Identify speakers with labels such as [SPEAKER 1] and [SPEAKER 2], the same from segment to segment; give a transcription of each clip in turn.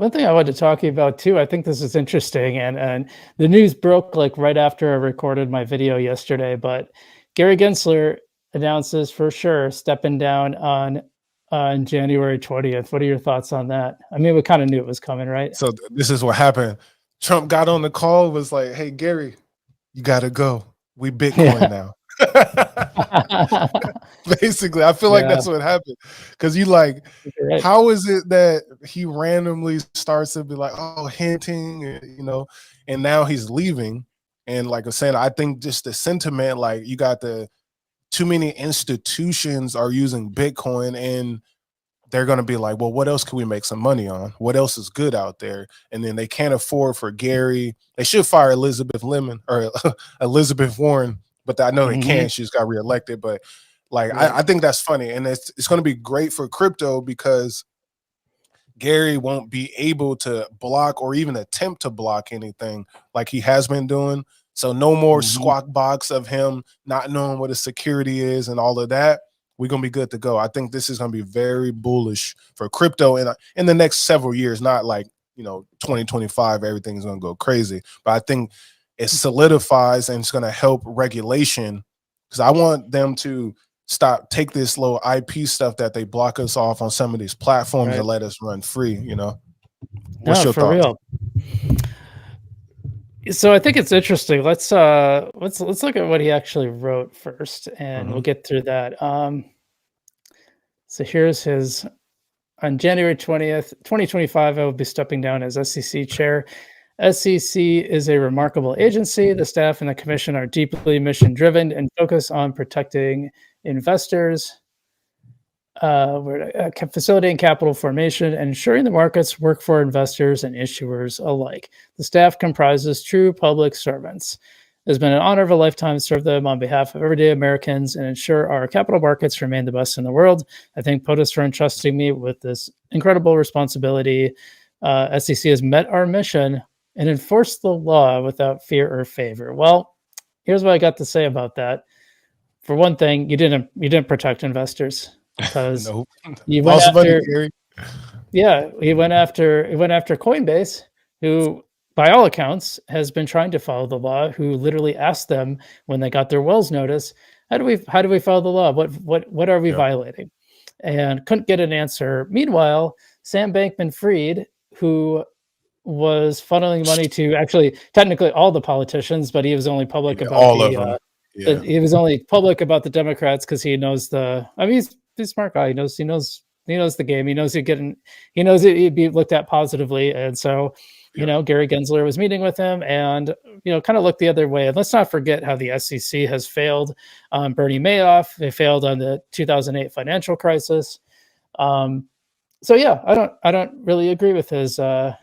[SPEAKER 1] One thing I wanted to talk to you about too, I think this is interesting, and the news broke like right after I recorded my video yesterday. But Gary Gensler announces for sure stepping down on January 20th. What are your thoughts on that? I mean, we kind of knew it was coming, right?
[SPEAKER 2] So this is what happened. Trump got on the call, was like, "Hey Gary, you got to go. We Bitcoin
[SPEAKER 1] Yeah.
[SPEAKER 2] now." Basically, I feel like
[SPEAKER 1] Yeah,
[SPEAKER 2] that's what happened. Because you like,
[SPEAKER 1] you're right.
[SPEAKER 2] how is it that he randomly starts to be like, oh, hinting, and now he's leaving. And like I said, I think just the sentiment, like you got too many institutions are using Bitcoin, and they're going to be like, well, what else can we make some money on? What else is good out there? And then they can't afford for Gary. They should fire Elizabeth Lemon or Elizabeth Warren, but I know they
[SPEAKER 1] Mhm.
[SPEAKER 2] can't. She's got reelected. But like,
[SPEAKER 1] Right.
[SPEAKER 2] I think that's funny. And it's going to be great for crypto because Gary won't be able to block or even attempt to block anything like he has been doing. So no more
[SPEAKER 1] Mhm.
[SPEAKER 2] squawk box of him not knowing what his security is and all of that. We're gonna be good to go. I think this is gonna be very bullish for crypto in the next several years. Not like 2025, everything's gonna go crazy, but I think it solidifies and it's gonna help regulation because I want them to take this little IP stuff that they block us off on some of these platforms
[SPEAKER 1] Right.
[SPEAKER 2] and let us run free. What's
[SPEAKER 1] No,
[SPEAKER 2] your
[SPEAKER 1] for
[SPEAKER 2] thoughts?
[SPEAKER 1] real. So I think it's interesting. Let's look at what he actually wrote first, and we'll
[SPEAKER 2] Hmm.
[SPEAKER 1] get through that. So here's his on January 20th, 2025, I will be stepping down as SEC chair. SEC is a remarkable agency. The staff and the commission are deeply mission driven and focus on protecting investors, facilitating capital formation, and ensuring the markets work for investors and issuers alike. The staff comprises true public servants. It has been an honor of a lifetime to serve them on behalf of everyday Americans and ensure our capital markets remain the best in the world. I thank POTUS for entrusting me with this incredible responsibility. SEC has met our mission and enforced the law without fear or favor. Well, here's what I got to say about that. For one thing, you didn't protect investors because
[SPEAKER 2] No,
[SPEAKER 1] you went
[SPEAKER 2] lost money,
[SPEAKER 1] after
[SPEAKER 2] Gary.
[SPEAKER 1] yeah, he went after Coinbase, who by all accounts has been trying to follow the law, who literally asked them when they got their Wells notice, how do we follow the law? What are we
[SPEAKER 2] Yeah,
[SPEAKER 1] violating? And couldn't get an answer. Meanwhile, Sam Bankman-Fried, who was funneling money to actually technically all the politicians, but he was only public
[SPEAKER 2] yeah,
[SPEAKER 1] about
[SPEAKER 2] all of them. Yeah,
[SPEAKER 1] he was only public about the Democrats because he knows I mean, he's a smart guy. He knows the game. He knows he'd be looked at positively. And so,
[SPEAKER 2] yeah,
[SPEAKER 1] Gary Gensler was meeting with him and, kind of looked the other way. And let's not forget how the SEC has failed on Bernie Madoff. They failed on the 2008 financial crisis. Um, so yeah, I don't really agree with his
[SPEAKER 2] and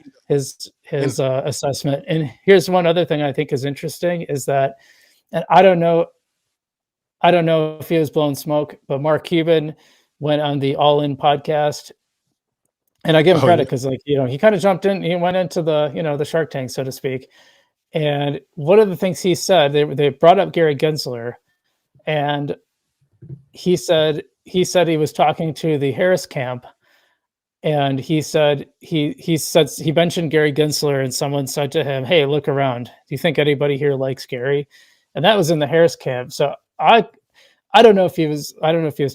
[SPEAKER 1] assessment. And here's one other thing I think is interesting is that, and I don't know if he was blowing smoke, but Mark Cuban went on the All In podcast, and I give him
[SPEAKER 2] oh
[SPEAKER 1] credit
[SPEAKER 2] yeah,
[SPEAKER 1] because he kind of jumped in, he went into the Shark Tank, so to speak. And one of the things he said, they brought up Gary Gensler, and he said he was talking to the Harris camp, and he mentioned Gary Gensler, and someone said to him, "Hey, look around. Do you think anybody here likes Gary?" And that was in the Harris camp. So I don't know if he was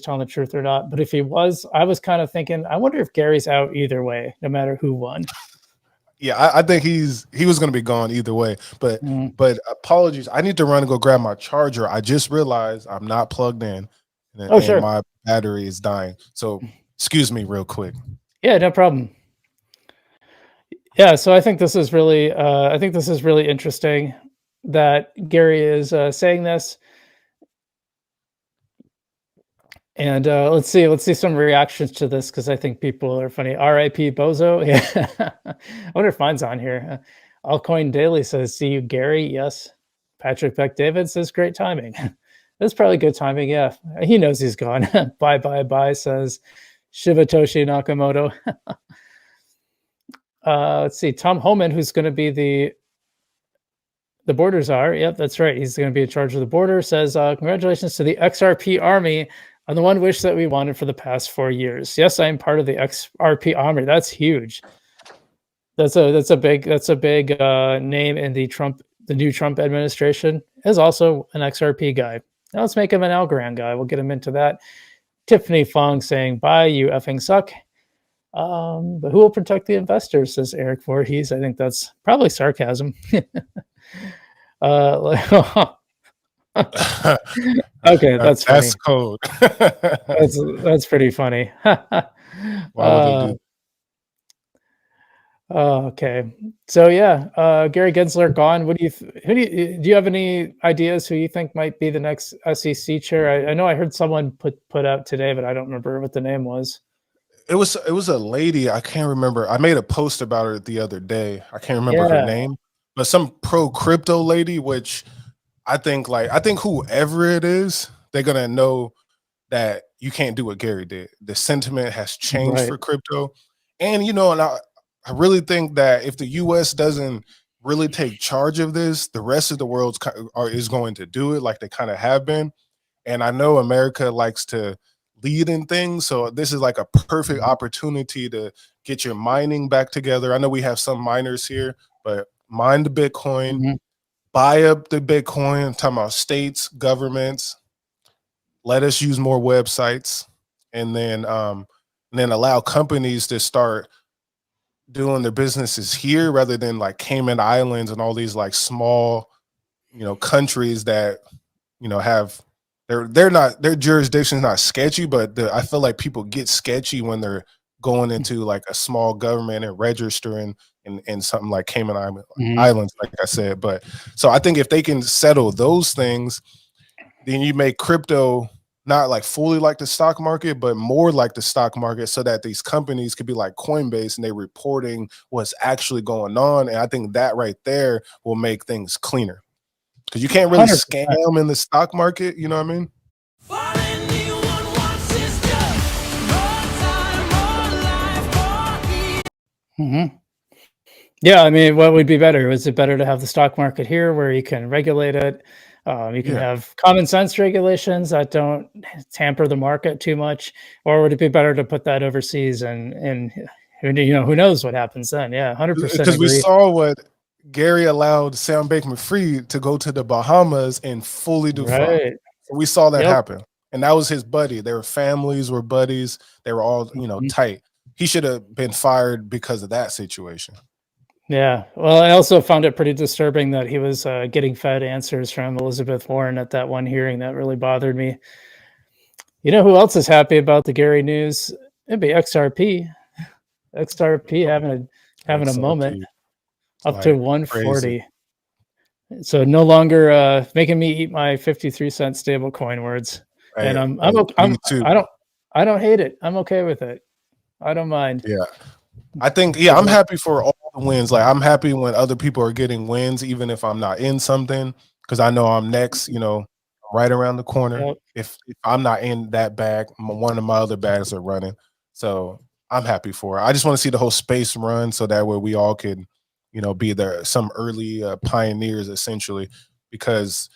[SPEAKER 1] telling the truth or not, but if he was, I was kind of thinking, I wonder if Gary's out either way, no matter who won.
[SPEAKER 2] yeah. I think he was going to be gone either way. But
[SPEAKER 1] Mm.
[SPEAKER 2] but apologies. I need to run and go grab my charger. I just realized I'm not plugged in,
[SPEAKER 1] Oh,
[SPEAKER 2] and
[SPEAKER 1] sure.
[SPEAKER 2] my battery is dying. So excuse me, real quick.
[SPEAKER 1] Yeah, no problem. Yeah, so I think this is really interesting that Gary is saying this. And let's see some reactions to this because I think people are funny. R.I.P. Bozo. Yeah, I wonder if mine's on here. Allcoin Daily says, "See you, Gary." Yes. Patrick Beck David says, "Great timing." That's probably good timing. Yeah, he knows he's gone. Bye bye bye says Shibatoshi Nakamoto. Let's see. Tom Homan, who's going to be the border czar. Yep, that's right. He's going to be in charge of the border. Says, "Congratulations to the XRP army on the one wish that we wanted for the past 4 years." Yes, I am part of the XRP army. That's huge. That's a big name in the new Trump administration. Is also an XRP guy. Now let's make him an Algorand guy. We'll get him into that. Tiffany Fong saying, "Bye, you effing suck." But who will protect the investors? Says Eric Voorhees. I think that's probably sarcasm. Okay, that's funny.
[SPEAKER 2] That's code.
[SPEAKER 1] That's pretty funny.
[SPEAKER 2] Why would they do?
[SPEAKER 1] Okay, so yeah, Gary Gensler gone. What do do you have any ideas who you think might be the next SEC chair? I know I heard someone put out today, but I don't remember what the name was.
[SPEAKER 2] It was a lady. I can't remember. I made a post about her the other day. I can't remember her name, but some pro crypto lady, which I think whoever it is, they're gonna know that you can't do what Gary did. The sentiment has changed for crypto, and and I really think that if the U.S. doesn't really take charge of this, the rest of the world is going to do it, like they kind of have been. And I know America likes to lead in things, so this is like a perfect opportunity to get your mining back together. I know we have some miners here, but mine the Bitcoin, buy up the Bitcoin. I'm talking about states, governments. Let us use more websites, and then allow companies to start doing their businesses here rather than like Cayman Islands and all these like small, countries that have their jurisdiction's not sketchy, but I feel like people get sketchy when they're going into like a small government and registering in something like Cayman Islands, like I said. But so I think if they can settle those things, then you make crypto not like fully like the stock market, but more like the stock market, so that these companies could be like Coinbase and they're reporting what's actually going on. And I think that right there will make things cleaner, because you can't really
[SPEAKER 1] 100%.
[SPEAKER 2] scam in the stock market. You know what I mean?
[SPEAKER 1] Yeah, I mean, what would be better? Was it better to have the stock market here where you can regulate it? You can have common sense regulations that don't tamper the market too much, or would it be better to put that overseas and who knows what happens then? Yeah, 100%
[SPEAKER 2] Because we
[SPEAKER 1] agree.
[SPEAKER 2] saw what Gary allowed Sam Bankman-Fried to go to the Bahamas and fully defraud.
[SPEAKER 1] Right.
[SPEAKER 2] We saw that
[SPEAKER 1] Yep.
[SPEAKER 2] happen, and that was his buddy. Their families were buddies. They were all tight. He should have been fired because of that situation.
[SPEAKER 1] Yeah. Well, I also found it pretty disturbing that he was getting fed answers from Elizabeth Warren at that one hearing. That really bothered me. You know who else is happy about the Gary news? It'd be XRP. XRP having a moment, up to 140. Crazy. So no longer making me eat my 53-cent stable coin words. And I don't hate it. I'm okay with it. I don't mind.
[SPEAKER 2] Yeah. I think, I'm happy for all the wins. Like, I'm happy when other people are getting wins, even if I'm not in something, because I know I'm next, right around the corner.
[SPEAKER 1] Yep.
[SPEAKER 2] If I'm not in that bag, one of my other bags are running. So I'm happy for it. I just want to see the whole space run, so that way we all could, be there, some early pioneers, essentially, because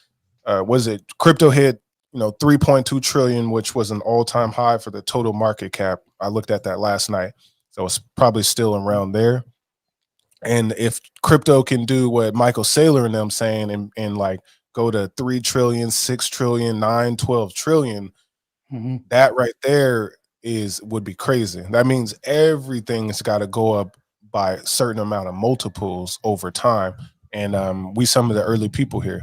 [SPEAKER 2] crypto hit 3.2 trillion, which was an all-time high for the total market cap. I looked at that last night. So it's probably still around there. And if crypto can do what Michael Saylor and them saying and like go to 3 trillion, 6 trillion, 9, 12 trillion, that right there would be crazy. That means everything's got to go up by a certain amount of multiples over time. And we some of the early people here.